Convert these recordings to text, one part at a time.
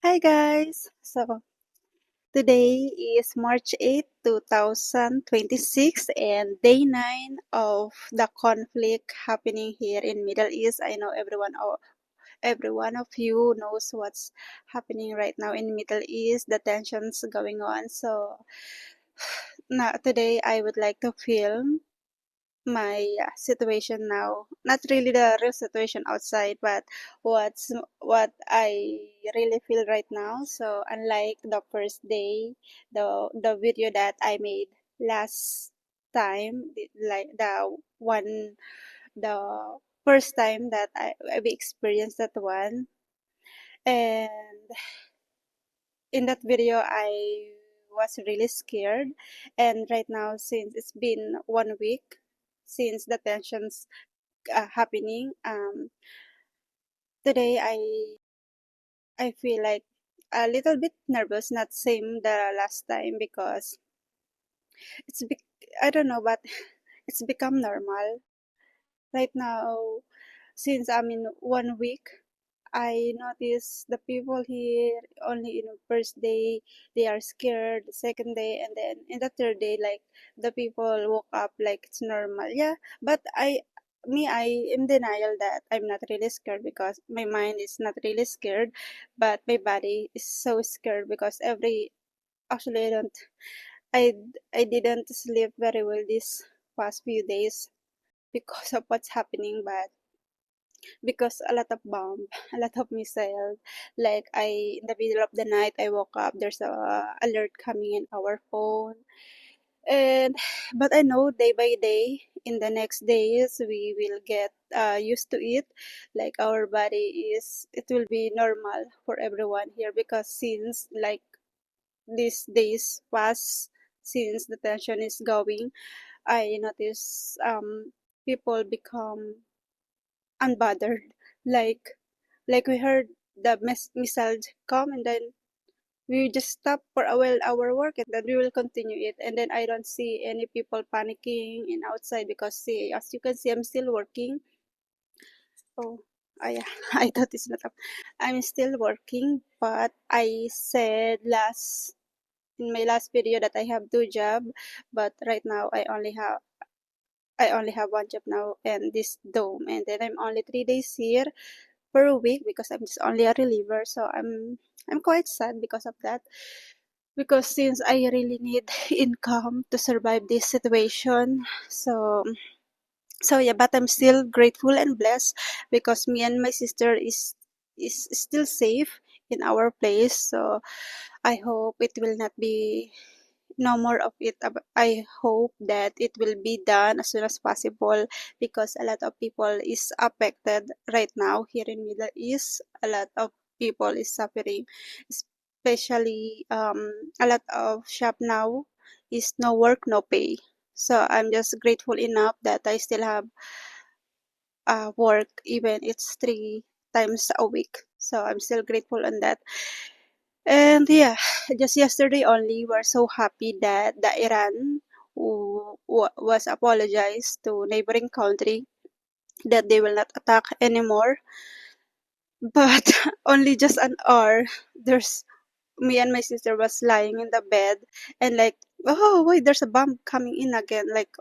Hi guys! So today is March 8, 2026 and day 9 of the conflict happening here in Middle East. I know every one of you knows what's happening right now in Middle East, the tensions going on. So now today I would like to film my situation now, not really the real situation outside, but what I really feel right now. So unlike the first day, the video that I made last time, like the first time that I experienced that one, and in that video I was really scared. And right now, since it's been 1 week since the tensions happening. Today I feel like a little bit nervous, not same the last time because it's I don't know, but it's become normal right now. Since I'm in 1 week, I notice the people here only in the first day they are scared, the second day, and then in the third day, like the people woke up like it's normal. Yeah, but I am denial that I'm not really scared because my mind is not really scared, but my body is so scared because actually I I didn't sleep very well this past few days because of what's happening, but because a lot of bomb, a lot of missile. Like in the middle of the night, I woke up. There's a alert coming in our phone, and but I know day by day, in the next days, we will get used to it. Like our body it will be normal for everyone here because since like these days pass, since the tension is going, I notice people become unbothered. Like like we heard the missile come, and then we just stop for a while our work, and then we will continue it. And then I don't see any people panicking in outside because see, as you can see, I'm still working. Oh, I I thought it's not up. I'm still working, but I said last in my last video that I have two job, but right now I only have one job now and this dome, and then I'm only 3 days here per week because I'm just only a reliever. So I'm quite sad because of that. Because since I really need income to survive this situation. So yeah, but I'm still grateful and blessed because me and my sister is still safe in our place. So I hope it will not be no more of it. I hope that it will be done as soon as possible because a lot of people is affected right now here in Middle East. A lot of people is suffering, especially a lot of shop now is no work, no pay. So I'm just grateful enough that I still have work, even it's 3 times a week. So I'm still grateful on that. And yeah, just yesterday only, we're so happy that the Iran was apologized to neighboring country that they will not attack anymore. But only just an hour, there's me and my sister was lying in the bed and like, oh wait, there's a bomb coming in again. Like,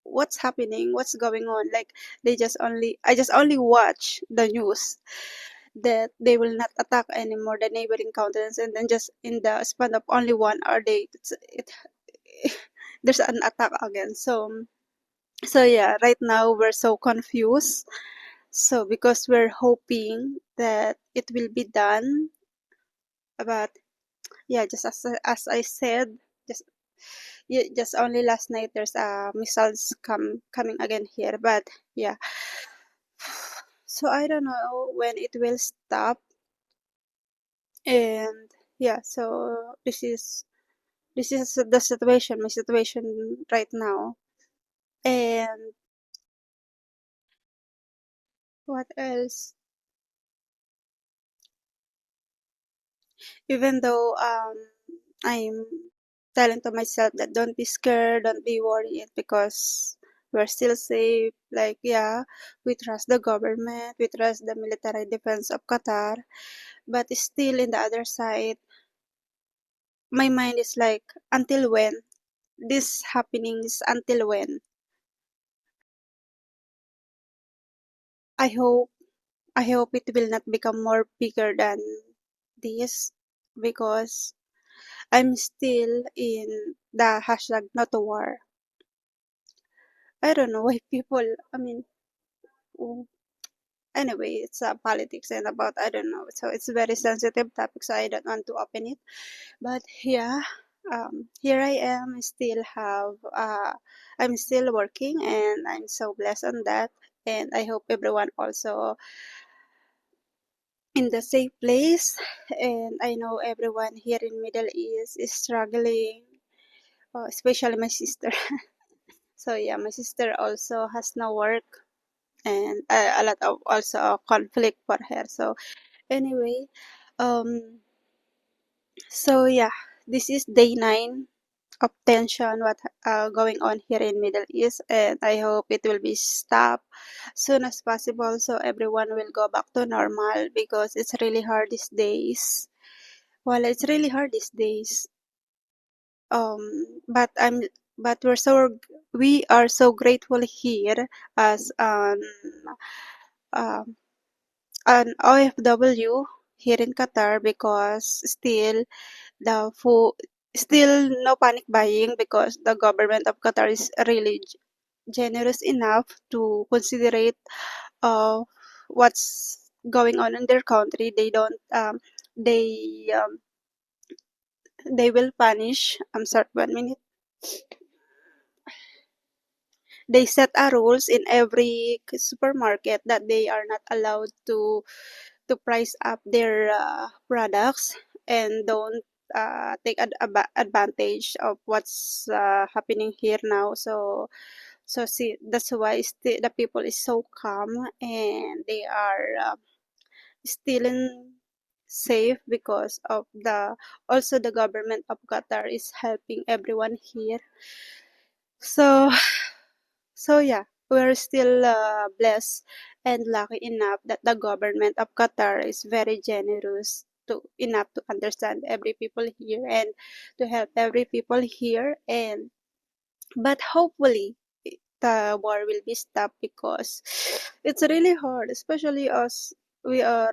what's happening? What's going on? Like, I just only watch the news that they will not attack anymore the neighboring countries, and then just in the span of only 1 hour there's an attack again. So yeah, right now we're so confused. So because we're hoping that it will be done, but yeah, just as I said, just just only last night there's missiles coming again here. But yeah, so I don't know when it will stop. And yeah, so this is the situation, my situation right now. And what else? Even though I'm telling to myself that don't be scared, don't be worried because we're still safe. Like, yeah, we trust the government, we trust the military defense of Qatar, but still in the other side, my mind is like, until when? This happenings, until when? I hope I hope it will not become more bigger than this, because I'm still in the hashtag not a war. I don't know why people, I mean, oh, anyway, it's politics and about, I don't know. So it's a very sensitive topic, so I don't want to open it. But yeah, here I am, still have, I'm still working, and I'm so blessed on that. And I hope everyone also in the safe place. And I know everyone here in Middle East is struggling, especially my sister. So yeah, my sister also has no work, and a lot of also conflict for her. So anyway, um, so yeah, this is day 9 of tension what going on here in Middle East, and I hope it will be stopped soon as possible, so everyone will go back to normal, because it's really hard these days. Well, it's really hard these days. But we are so grateful here as um, an OFW here in Qatar, because the food still no panic buying, because the government of Qatar is really generous enough to considerate of what's going on in their country. They don't they um, they will punish. I'm sorry, 1 minute. They set a rules in every supermarket that they are not allowed to price up their products, and don't take advantage of what's happening here now. So see, that's why the people is so calm, and they are still in safe, because of the also the government of Qatar is helping everyone here. So yeah, we're still blessed and lucky enough that the government of Qatar is very generous to enough to understand every people here, and to help every people here. And but hopefully the war will be stopped, because it's really hard, especially us. We are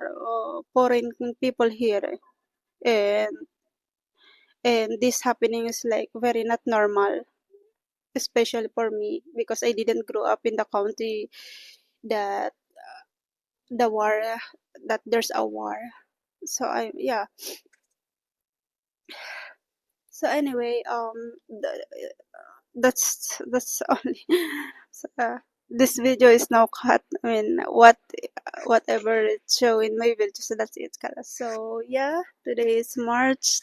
foreign people here, and this happening is like very not normal, especially for me, because I didn't grow up in the country that the war that there's a war. So I yeah. So anyway, that's only. So, this video is now cut. I mean, whatever it's showing my video, so that's it. So yeah, today is March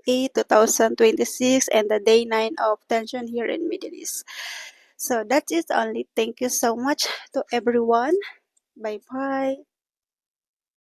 8, 2026, and the day 9 of tension here in Middle East. So that's it only. Thank you so much to everyone. Bye bye.